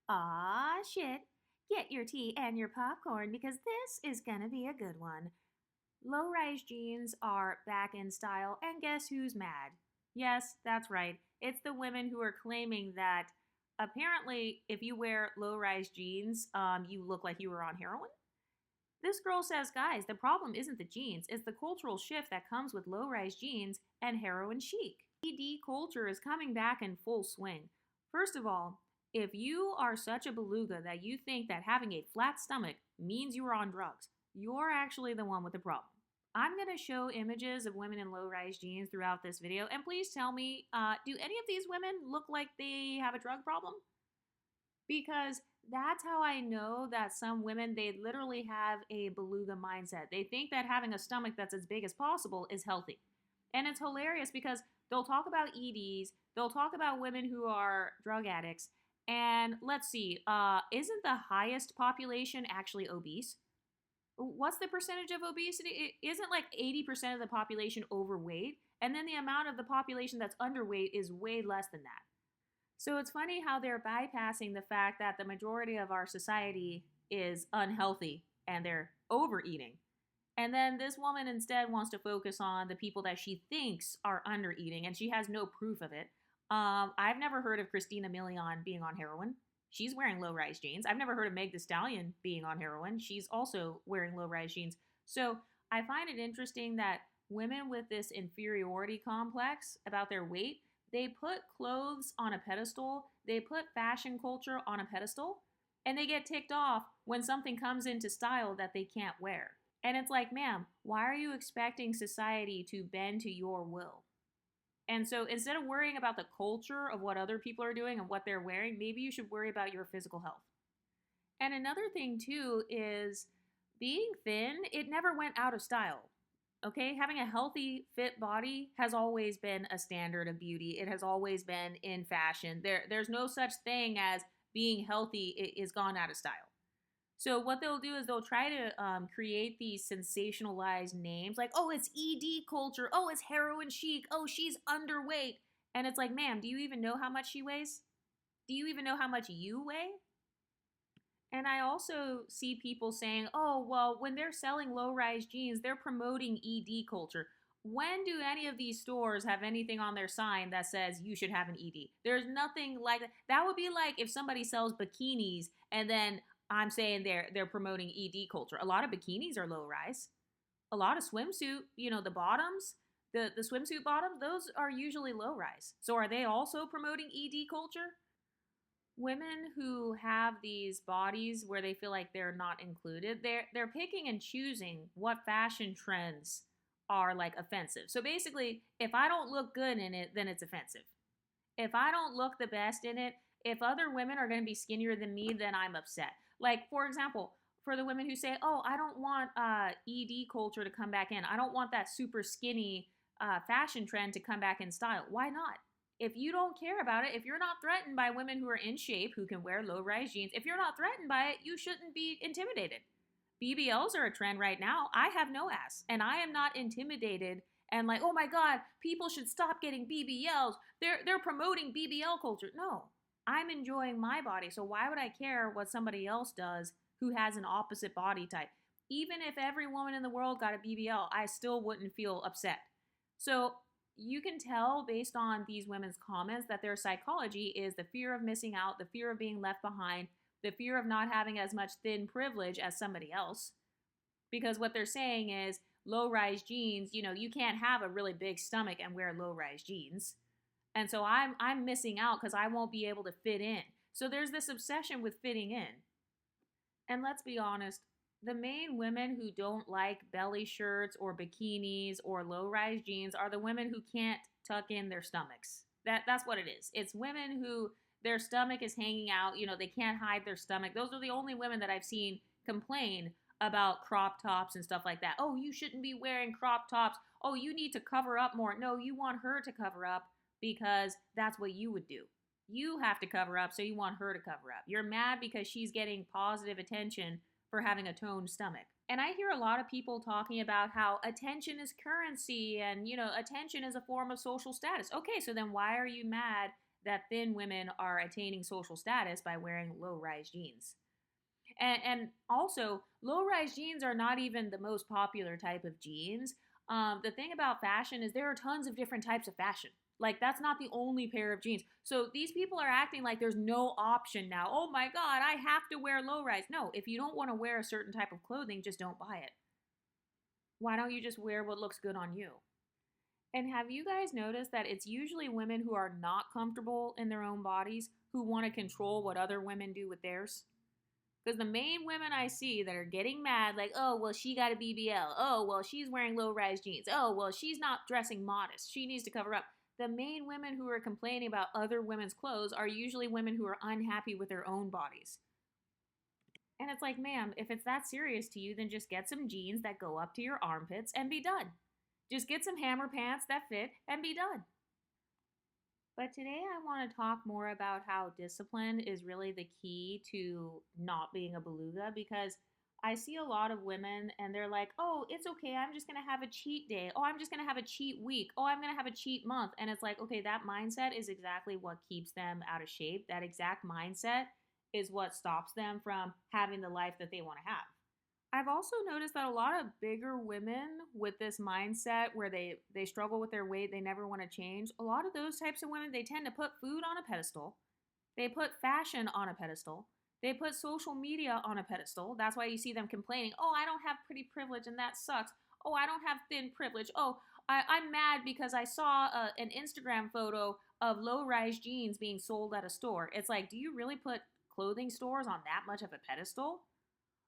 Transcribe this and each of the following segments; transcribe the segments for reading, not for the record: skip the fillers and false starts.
Aw, shit. Get your tea and your popcorn because this is gonna be a good one. Low rise jeans are back in style, and guess who's mad? Yes, that's right. It's the women who are claiming that apparently, if you wear low rise jeans, you look like you were on heroin. This girl says, guys, the problem isn't the jeans, it's the cultural shift that comes with low rise jeans and heroin chic. ED culture is coming back in full swing. First of all, if you are such a beluga that you think that having a flat stomach means you are on drugs, you're actually the one with the problem. I'm going to show images of women in low rise jeans throughout this video, and please tell me do any of these women look like they have a drug problem? Because that's how I know that some women, they literally have a beluga mindset. They think that having a stomach that's as big as possible is healthy. And it's hilarious because they'll talk about EDs, they'll talk about women who are drug addicts, and let's see, isn't the highest population actually obese? What's the percentage of obesity? It isn't like 80% of the population overweight, and then the amount of the population that's underweight is way less than that. So it's funny how they're bypassing the fact that the majority of our society is unhealthy and they're overeating. And then this woman instead wants to focus on the people that she thinks are undereating, and she has no proof of it. I've never heard of Christina Milian being on heroin. She's wearing low rise jeans. I've never heard of Meg Thee Stallion being on heroin. She's also wearing low rise jeans. So I find it interesting that women with this inferiority complex about their weight, they put clothes on a pedestal, they put fashion culture on a pedestal, and they get ticked off when something comes into style that they can't wear. And it's like, ma'am, why are you expecting society to bend to your will? And so instead of worrying about the culture of what other people are doing and what they're wearing, maybe you should worry about your physical health. And another thing, too, is being thin, it never went out of style. Okay, having a healthy, fit body has always been a standard of beauty. It has always been in fashion. There's no such thing as being healthy is gone out of style. So what they'll do is they'll try to create these sensationalized names like, oh, it's ED culture. Oh, it's heroin chic. Oh, she's underweight. And it's like, ma'am, do you even know how much she weighs? Do you even know how much you weigh? And I also see people saying, oh, well, when they're selling low-rise jeans, they're promoting ED culture. When do any of these stores have anything on their sign that says you should have an ED? There's nothing like that. That would be like if somebody sells bikinis and then I'm saying they're promoting ED culture. A lot of bikinis are low-rise. A lot of swimsuit, the bottoms, the swimsuit bottoms, those are usually low-rise. So are they also promoting ED culture? Women who have these bodies where they feel like they're not included, they're picking and choosing what fashion trends are like offensive. So basically, if I don't look good in it, then it's offensive. If I don't look the best in it, if other women are going to be skinnier than me, then I'm upset. Like, for example, for the women who say, oh, I don't want ED culture to come back in. I don't want that super skinny fashion trend to come back in style. Why not? If you don't care about it, if you're not threatened by women who are in shape, who can wear low-rise jeans, if you're not threatened by it, you shouldn't be intimidated. BBLs are a trend right now. I have no ass, and I am not intimidated and like, oh my God, people should stop getting BBLs. They're promoting BBL culture. No, I'm enjoying my body, so why would I care what somebody else does who has an opposite body type? Even if every woman in the world got a BBL, I still wouldn't feel upset. So you can tell based on these women's comments that their psychology is the fear of missing out, the fear of being left behind, the fear of not having as much thin privilege as somebody else. Because what they're saying is low-rise jeans, you can't have a really big stomach and wear low-rise jeans. And so I'm missing out because I won't be able to fit in. So there's this obsession with fitting in. And let's be honest, the main women who don't like belly shirts or bikinis or low-rise jeans are the women who can't tuck in their stomachs. That's what it is. It's women who their stomach is hanging out, they can't hide their stomach. Those are the only women that I've seen complain about crop tops and stuff like that. Oh, you shouldn't be wearing crop tops. Oh, you need to cover up more. No, you want her to cover up because that's what you would do. You have to cover up, so you want her to cover up. You're mad because she's getting positive attention for having a toned stomach. And I hear a lot of people talking about how attention is currency and, attention is a form of social status. Okay, so then why are you mad that thin women are attaining social status by wearing low rise jeans. And also, low rise jeans are not even the most popular type of jeans. The thing about fashion is there are tons of different types of fashion. Like, that's not the only pair of jeans. So these people are acting like there's no option now. Oh my God, I have to wear low rise. No, if you don't want to wear a certain type of clothing, just don't buy it. Why don't you just wear what looks good on you? And have you guys noticed that it's usually women who are not comfortable in their own bodies who want to control what other women do with theirs? Because the main women I see that are getting mad, like, oh, well, she got a BBL. Oh, well, she's wearing low rise jeans. Oh, well, she's not dressing modest. She needs to cover up. The main women who are complaining about other women's clothes are usually women who are unhappy with their own bodies. And it's like, ma'am, if it's that serious to you, then just get some jeans that go up to your armpits and be done. Just get some hammer pants that fit and be done. But today I want to talk more about how discipline is really the key to not being a beluga, because I see a lot of women and they're like, oh, it's okay. I'm just going to have a cheat day. Oh, I'm just going to have a cheat week. Oh, I'm going to have a cheat month. And it's like, okay, that mindset is exactly what keeps them out of shape. That exact mindset is what stops them from having the life that they want to have. I've also noticed that a lot of bigger women with this mindset where they struggle with their weight, they never want to change. A lot of those types of women, they tend to put food on a pedestal. They put fashion on a pedestal. They put social media on a pedestal. That's why you see them complaining, oh, I don't have pretty privilege and that sucks. Oh, I don't have thin privilege. Oh, I'm mad because I saw an Instagram photo of low-rise jeans being sold at a store. It's like, do you really put clothing stores on that much of a pedestal?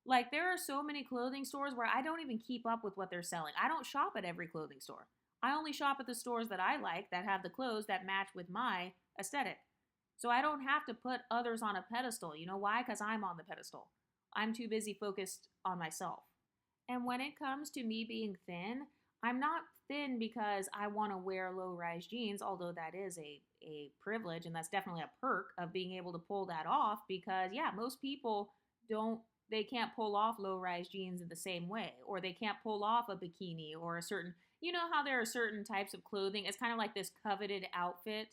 Like, there are so many clothing stores where I don't even keep up with what they're selling. I don't shop at every clothing store. I only shop at the stores that I like, that have the clothes that match with my aesthetic. So I don't have to put others on a pedestal. You know why? Because I'm on the pedestal. I'm too busy focused on myself. And when it comes to me being thin, I'm not thin because I want to wear low rise jeans, although that is a privilege and that's definitely a perk of being able to pull that off, because, yeah, most people don't they can't pull off low rise jeans in the same way, or they can't pull off a bikini or a certain, you know how there are certain types of clothing. It's kind of like this coveted outfit.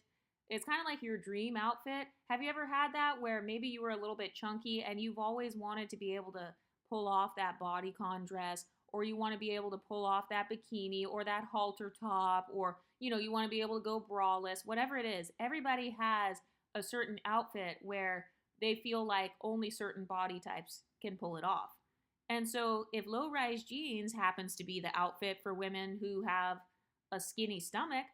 It's kind of like your dream outfit. Have you ever had that where maybe you were a little bit chunky and you've always wanted to be able to pull off that bodycon dress, or you want to be able to pull off that bikini or that halter top, or, you know, you want to be able to go braless, whatever it is. Everybody has a certain outfit where they feel like only certain body types can pull it off. And so if low rise jeans happens to be the outfit for women who have a skinny stomach,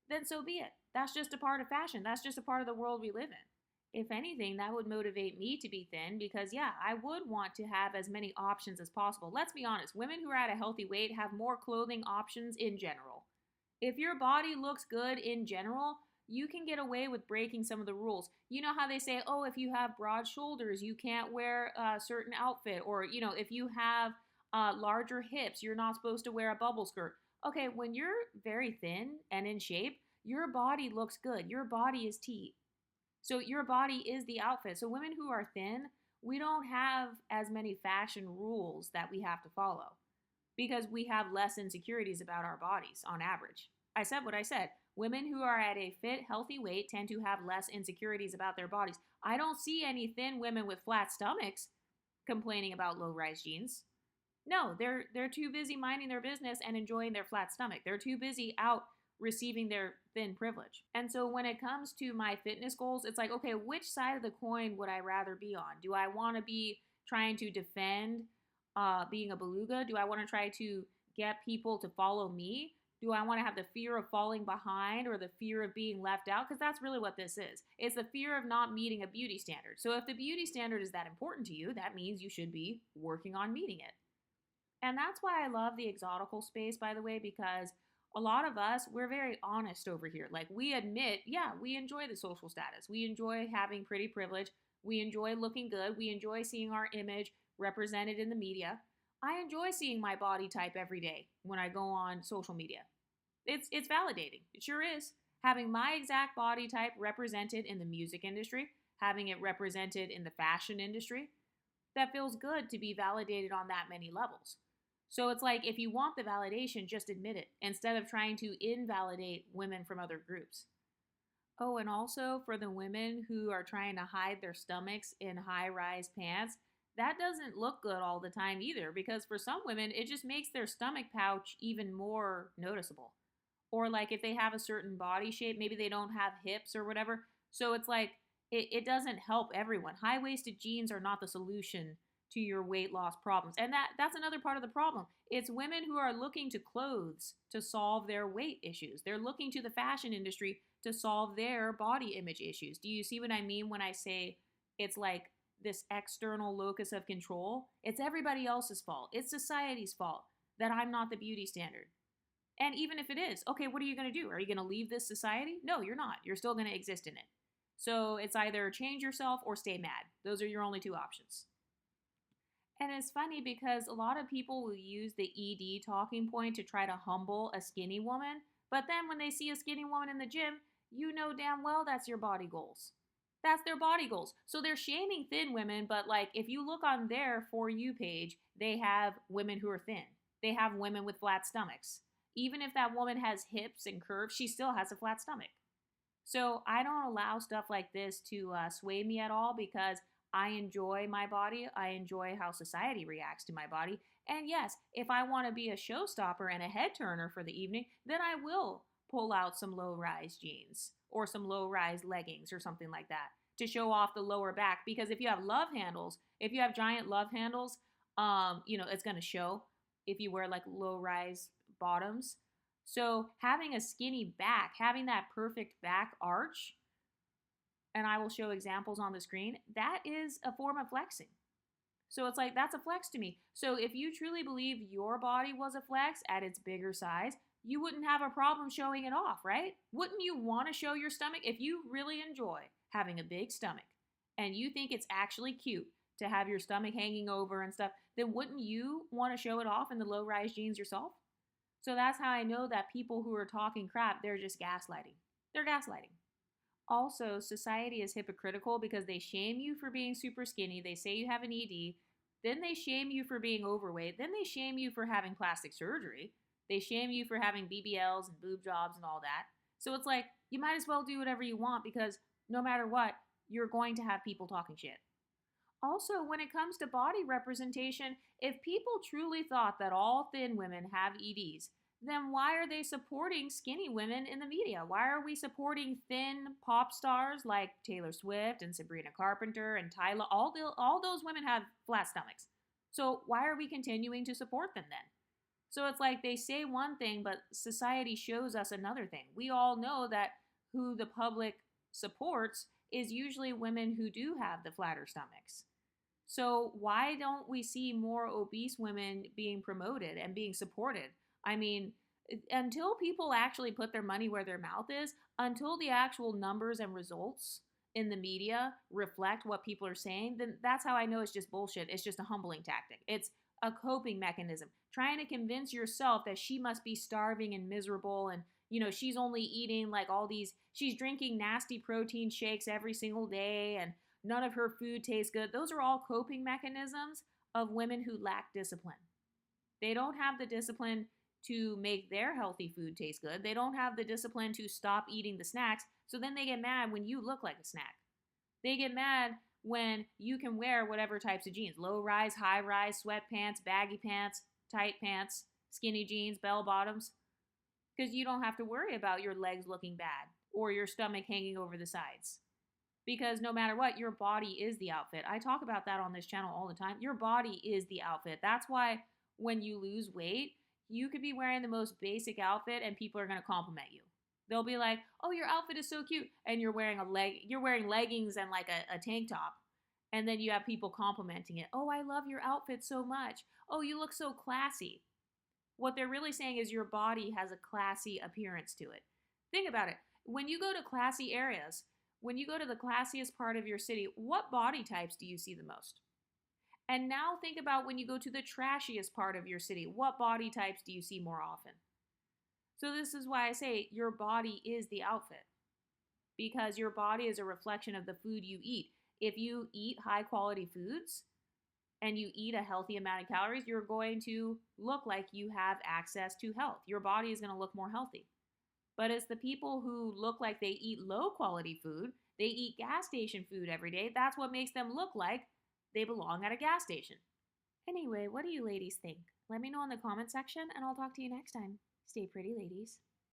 then so be it. That's just a part of fashion. That's just a part of the world we live in. If anything, that would motivate me to be thin, because, yeah, I would want to have as many options as possible. Let's be honest, women who are at a healthy weight have more clothing options in general. If your body looks good in general, you can get away with breaking some of the rules. You know how they say, oh, if you have broad shoulders, you can't wear a certain outfit. Or, you know, if you have larger hips, you're not supposed to wear a bubble skirt. Okay, when you're very thin and in shape, your body looks good. Your body is T. So your body is the outfit. So women who are thin, we don't have as many fashion rules that we have to follow, because we have less insecurities about our bodies on average. I said what I said. Women who are at a fit, healthy weight tend to have less insecurities about their bodies. I don't see any thin women with flat stomachs complaining about low-rise jeans. No, they're too busy minding their business and enjoying their flat stomach. They're too busy out receiving their thin privilege. And so when it comes to my fitness goals, it's like, okay, which side of the coin would I rather be on? Do I want to be trying to defend being a beluga? Do I want to try to get people to follow me? Do I want to have the fear of falling behind or the fear of being left out? Because that's really what this is. It's the fear of not meeting a beauty standard. So if the beauty standard is that important to you, that means you should be working on meeting it. And that's why I love the exotical space, by the way, because a lot of us, we're very honest over here. Like, we admit, yeah, we enjoy the social status. We enjoy having pretty privilege. We enjoy looking good. We enjoy seeing our image represented in the media. I enjoy seeing my body type every day when I go on social media. It's validating. It sure is. Having my exact body type represented in the music industry, having it represented in the fashion industry, that feels good to be validated on that many levels. So it's like, if you want the validation, just admit it instead of trying to invalidate women from other groups. Oh, and also for the women who are trying to hide their stomachs in high rise pants, that doesn't look good all the time either, because for some women, it just makes their stomach pouch even more noticeable. Or like if they have a certain body shape, maybe they don't have hips or whatever. So it's like it doesn't help everyone. High waisted jeans are not the solution to your weight loss problems. And that's another part of the problem. It's women who are looking to clothes to solve their weight issues. They're looking to the fashion industry to solve their body image issues. Do you see what I mean when I say it's like this external locus of control? It's everybody else's fault. It's society's fault that I'm not the beauty standard. And even if it is, okay, what are you going to do? Are you going to leave this society? No, you're not. You're still going to exist in it. So it's either change yourself or stay mad. Those are your only two options. And it's funny because a lot of people will use the ED talking point to try to humble a skinny woman. But then when they see a skinny woman in the gym, you know damn well that's your body goals. That's their body goals. So they're shaming thin women, but like if you look on their For You page, they have women who are thin. They have women with flat stomachs. Even if that woman has hips and curves, she still has a flat stomach. So I don't allow stuff like this to sway me at all because I enjoy my body. I enjoy how society reacts to my body. And yes, if I want to be a showstopper and a head turner for the evening, then I will pull out some low rise jeans or some low rise leggings or something like that to show off the lower back. Because if you have love handles, if you have giant love handles, it's going to show if you wear like low rise bottoms. So having a skinny back, having that perfect back arch, and I will show examples on the screen, that is a form of flexing. So it's like, that's a flex to me. So if you truly believe your body was a flex at its bigger size, you wouldn't have a problem showing it off, right? Wouldn't you want to show your stomach? If you really enjoy having a big stomach and you think it's actually cute to have your stomach hanging over and stuff, then wouldn't you want to show it off in the low rise jeans yourself? So that's how I know that people who are talking crap, they're just gaslighting. They're gaslighting. Also, society is hypocritical because they shame you for being super skinny. They say you have an ED. Then they shame you for being overweight. Then they shame you for having plastic surgery. They shame you for having BBLs and boob jobs and all that. So it's like, you might as well do whatever you want because no matter what, you're going to have people talking shit. Also, when it comes to body representation, if people truly thought that all thin women have EDs, then why are they supporting skinny women in the media? Why are we supporting thin pop stars like Taylor Swift and Sabrina Carpenter and Tyla? All those women have flat stomachs. So why are we continuing to support them then? So it's like they say one thing, but society shows us another thing. We all know that who the public supports is usually women who do have the flatter stomachs. So why don't we see more obese women being promoted and being supported? I mean, until people actually put their money where their mouth is, until the actual numbers and results in the media reflect what people are saying, then that's how I know it's just bullshit. It's just a humbling tactic. It's a coping mechanism, trying to convince yourself that she must be starving and miserable and she's only eating like all these, she's drinking nasty protein shakes every single day and none of her food tastes good. Those are all coping mechanisms of women who lack discipline. They don't have the discipline to make their healthy food taste good. They don't have the discipline to stop eating the snacks. So then they get mad when you look like a snack. They get mad when you can wear whatever types of jeans, low rise, high rise, sweatpants, baggy pants, tight pants, skinny jeans, bell bottoms, because you don't have to worry about your legs looking bad or your stomach hanging over the sides. Because no matter what, your body is the outfit. I talk about that on this channel all the time. Your body is the outfit. That's why when you lose weight, you could be wearing the most basic outfit and people are going to compliment you. They'll be like, "Oh, your outfit is so cute." And you're wearing leggings and like a tank top. And then you have people complimenting it. "Oh, I love your outfit so much. Oh, you look so classy." What they're really saying is your body has a classy appearance to it. Think about it. When you go to classy areas, when you go to the classiest part of your city, what body types do you see the most? And now think about when you go to the trashiest part of your city, what body types do you see more often? So this is why I say your body is the outfit, because your body is a reflection of the food you eat. If you eat high quality foods and you eat a healthy amount of calories, you're going to look like you have access to health. Your body is going to look more healthy. But it's the people who look like they eat low quality food, they eat gas station food every day. That's what makes them look like they belong at a gas station. Anyway, what do you ladies think? Let me know in the comment section and I'll talk to you next time. Stay pretty, ladies.